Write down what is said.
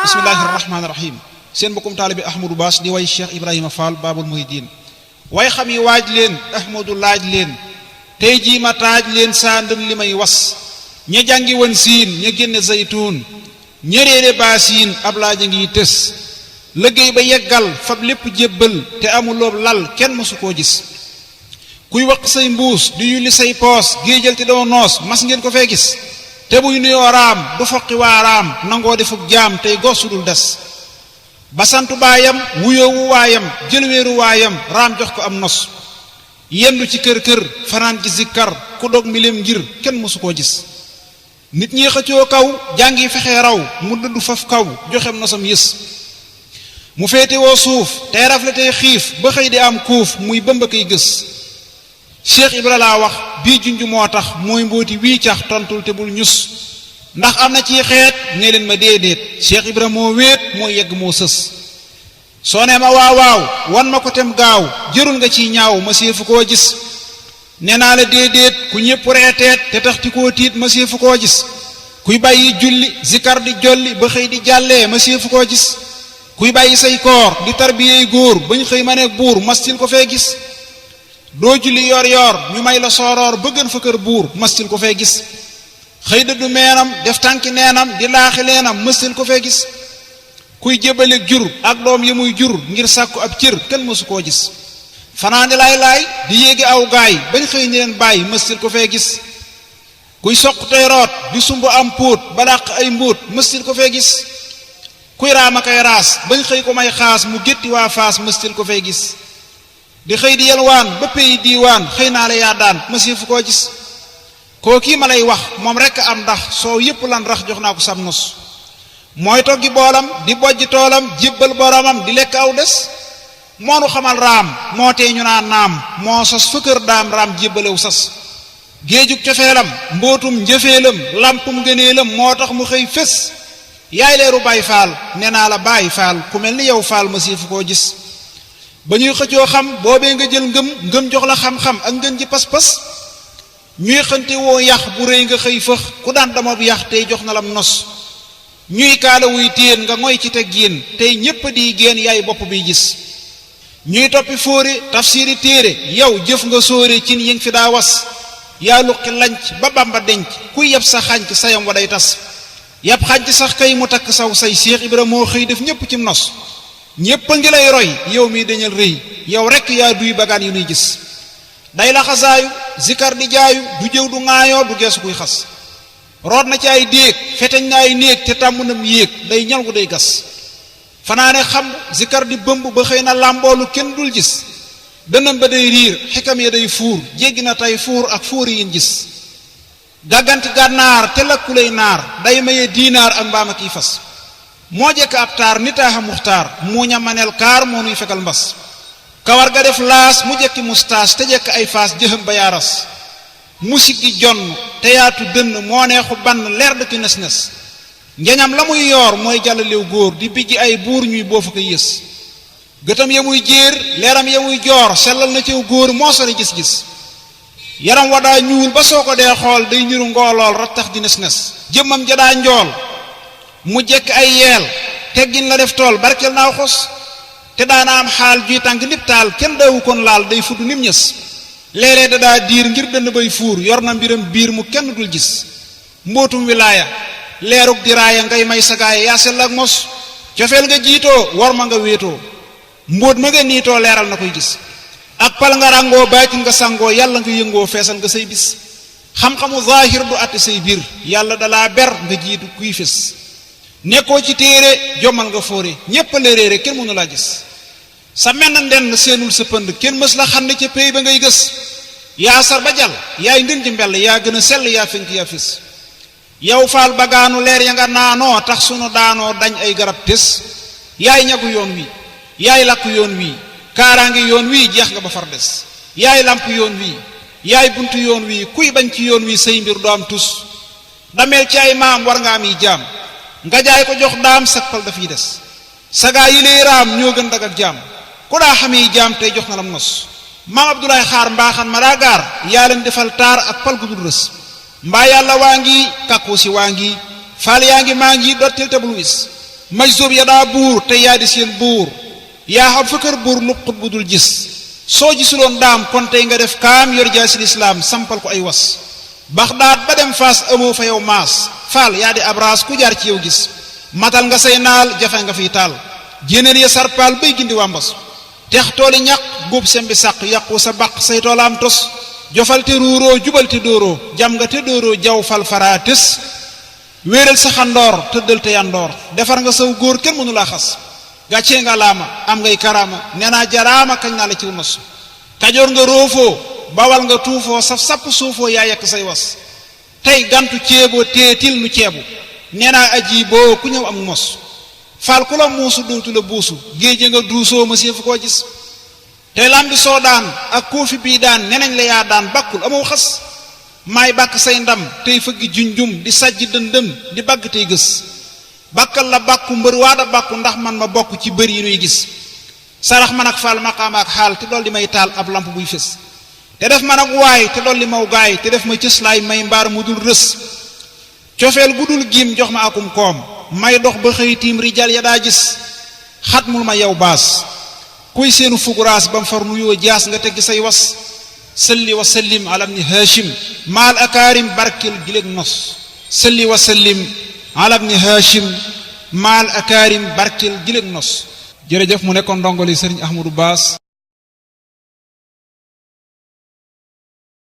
bismillahi rahmaani rahim. seen mbokkum taalibe Ahmadou Bass di way Cheikh Ibrahima Fall Babul Mouhidine. way xam yi waaj leen Ahmadou laaj leen tey jii ma taaj leen saa ndëm li may was ña jàngi woon siin ña génne zaytuun ña réere baasiin ab laaj a ngi tës liggéey ba yeggal fab lépp jébbal te amuloob lal kenn mësu koo gis kuy waq say mbuus di yulli say poos géejal te doo noos mas ngeen ko fee gis te buy nuyoo raam du foqi waaraam nangoo defub jaam tey gorsudul des basantu baayam wuyoowu waayam jëlweeru waayam raam jox ko am nos yendu ci kër fanaan ci zikkar ku dog milem ngir kenn mësu koo gis nit ñi xëccoo kaw jàngi fexe raw mu dëddu faf kaw joxem nosam yës mu féetewoo suuf tey rafle tey xiif ba xëy di am kuuf muy bëmba koy gës Cheikh Ibra laa wax bii junj moo tax mooy mbooti wii cax tontul te bul ñus ndax am na ci xeet ne leen ma déedéet Cheikh Ibra moo wéet mooy yegg moo sës soo nee ma waaw wan ma ko tem gaaw jërul nga ciy ñaaw ma séefu koo gis nee naa la déedéet ku ñépp reeteet te tax ti koo tiit ma séefu koo gis kuy bàyyi julli zikar di jolli ba xëy di jàllee ma séefu koo gis kuy bàyyi say koor di tarbiyey góor bañ xëy ma nekk buur mastil ko fee gis doo julli yor ñu may la sooroor bëggan fa kër buur mastil ko fee gis xëy dëddu meenam def tànki neenam di laaxi leenam mastil ko fee gis kuy jébbaleeg jur ak doom yi muy jur ngir sàkku ab cër kenn mësu koo gis fanaani laay di yéegi aw gaay bañ xëy ni leen bàyyi mastil ko fee gis kuy soq tey root di sumb am póot ba dàq ay mbóot mastil ko fee gis kuy raama kay raas bañ xëy ko may xaas mu gétti waa faas mastil ko fee gis di xëy di yelwaan ba pay diiwaan xëy naa la yaa daan masifu koo gis koo kii ma lay wax moom rekk am ndax soo yépp lan rax jox naa ko sam nos mooy toggi boolam di bojj toolam jébbal boromam di lekk aw des moonu xamal raam moo tee ñu naan naam moo sos fëkkër daam raam jébbalew sas géejug cofeelam mbootum njëfeelam lampum gëneelam moo tax mu xëy fés yaay leeru Baay Faal nee naa la Baay Faal ku mel ni yow Faal masifu koo gis ba ñuy xëccoo xam boobee nga jël ngëm jox la xam-xam ak ngën ji pas-pas ñuy xënte woo yax bu rëy nga xëy fëx ku daan damob yax tey jox na lam nos ñuy kaala wuy téen nga ngoy ci teg yéen tey ñépp di génn yaay bopp bi gis ñuy toppi fóore tafsiri téere yow jëf nga sóore cin yi nga fi daa was yaa luqi lanc ba Bamba denc kuy yeb sa xànc sayam wa day tas yab xànc sax kay mu takk saw say Cheikh Ibra moo xëy def ñépp ci nos ñépp a ngi lay roy yow mi dañal rëy yow rekk yaa duy bagaan yu nuy gis day la xasaayu zikar di jaayu du jëw du ŋaayoo du geesu kuy xas root na ci ay déeg feteñ na ay néeg te tàmm nam yéeg day ñal gu day gas fanaane xam zikar di bëmb ba xëy na làmboolu kenn dul gis dënam ba day riir xikam ya day fuur jéggi na tey fuur ak fuur yin gis gàgganti gànnaar te lakkulay naar day maye diinaar ak mbaam ak i fas moo jekk ab taar nitaaxa muxtaar mu ñamaneel kaar moo nuy fekkal mbas kawar ga def laas mu jekki mustaas te jekk ay faas jëxam ba yaaras musik gi jonn te yaatu dënn moo neexu bann leer dëkk nes-nes njañam la muy yoor mooy jàllalew góor di bijji ay buur ñuy boofu ko yës gëtam ya muy jéer leeram ya muy joor sellal na ciw góor moo sori gis-gis yaram wa daa ñuul ba soo ko dee xool day niru ngoolool rattax di nes-nes jëmmam ja daa njool mu jekk ay yeel teggin la def tool barkel naaw xos te daana am xaal juy tànk nip taal kenn daawu kon laal day fudd nim ñës léeg-léeg da daa diir ngir dënd bay fuur yor na mbiram biir mu kenn dul gis mbootum wilaaya leerug diraaya ngay may sagaaya yaa sell ak mos cofeel nga jiitoo war ma nga wéetoo mbóot ma nga niitoo leeral na koy gis ak pal nga ràngoo baatin nga sangoo yàlla nga yëngoo feesal nga say bis xam-xamu zaahir du àtte say biir yàlla dalaa ber nga jiitu kuy fés nekkoo ci téere jommal nga fóore ñépp la réere kenn mënu laa gis sa menn ndenn seenul sa pënd kenn mës la xam ne ca péy ba ngay gës yaa sar ba jal yaay ngën ji mbell yaa gën a sell yaa fenk yaa fis yow faal bagaanu leer ya nga naanoo tax sunu daanoo dañ ay garab tes yaay ñagu yoon wi yaay lakk yoon wi kaaraangi yoon wi jeex nga ba far des yaay lamp yoon wi yaay buntu yoon wi kuy bañ ci yoon wi say mbir du am tus dameel ci ay maam war nga am yi jaam nga jaay ko jox daam sakpal dafay des sagaa yi lay raam ñoo gën dag ak jaam ku daa xamee jaam tey jox na lam nos maam Abdoulaye Xaar mbaaxan ma daa gaar yaa leen defal taar ak pal gu dul rës mbaa yàlla waa ngi kàkku si waa ngi faal yaa ngi maa ngi dottil te bul wis maj soob ya daa buur te yaa di seen buur yaa xam fa kër buur lu xut bu dul gis soo gisuloon daam kon tey nga def kaam yor jaa si lislaam sampal ko ay was Baxdaad ba dem Faas amoo fa yow maas faal yaa di abraas ku jaar ci yow gis matal nga say naal jafe nga fiy taal jénéer ya sarpaal bay gindi wàmbas tex tooli ñaq góob sembi sàq yàqu sa baq say toolaam tos jofal te ruuroo jubal te dóoroo jam nga te dóoroo jaw fal faraa tës wéeral sa xandoor tëddal te yandoor defar nga saw góor kenn mënu laa xas gàccee nga laama am ngay karaama nee naa jaraama kañ naa la ciw nos kajoor nga roofoo bawal nga tuufoo saf sapp suufoo yaa yekk say was tey gantu ceeboo teetil nu ceebu nee naa aji boo ku ñëw am mos faal ku la muusu dootu la buusu géej nga duusoo ma séefu koo gis tey lambi soo daan ak koofi bii daan nenañ la yaa daan bakkul amoo xas maay bàkk say ndam tey fëggi junjum di sajj dëndëm di bagg tey gës bàkkal la bàkku mbër waada bàkku ndax man ma bokk ci bër yi nuy gis sarax man ak faal maqaama ak xaal te dool di may taal ab lamp buy fës te def man ak waay te dool di maw gaay te def ma cëslaay may mbaar mu dul rës cofeel gu dul giim jox ma akum koom may dox ba xëy tiim rijal ya daa gis xatmul ma yow baas kuy seenu fuguraas bam far nuyoo jaas nga teggi say was salli wa sallim ala ibni hashim maal akaarim barkel giléeg nos salli wa sallim ala ibni hashim maal akaarim barkel giléeg nos jërëjëf mu nekkoon ndongoli sëriñ Ahmadou Bass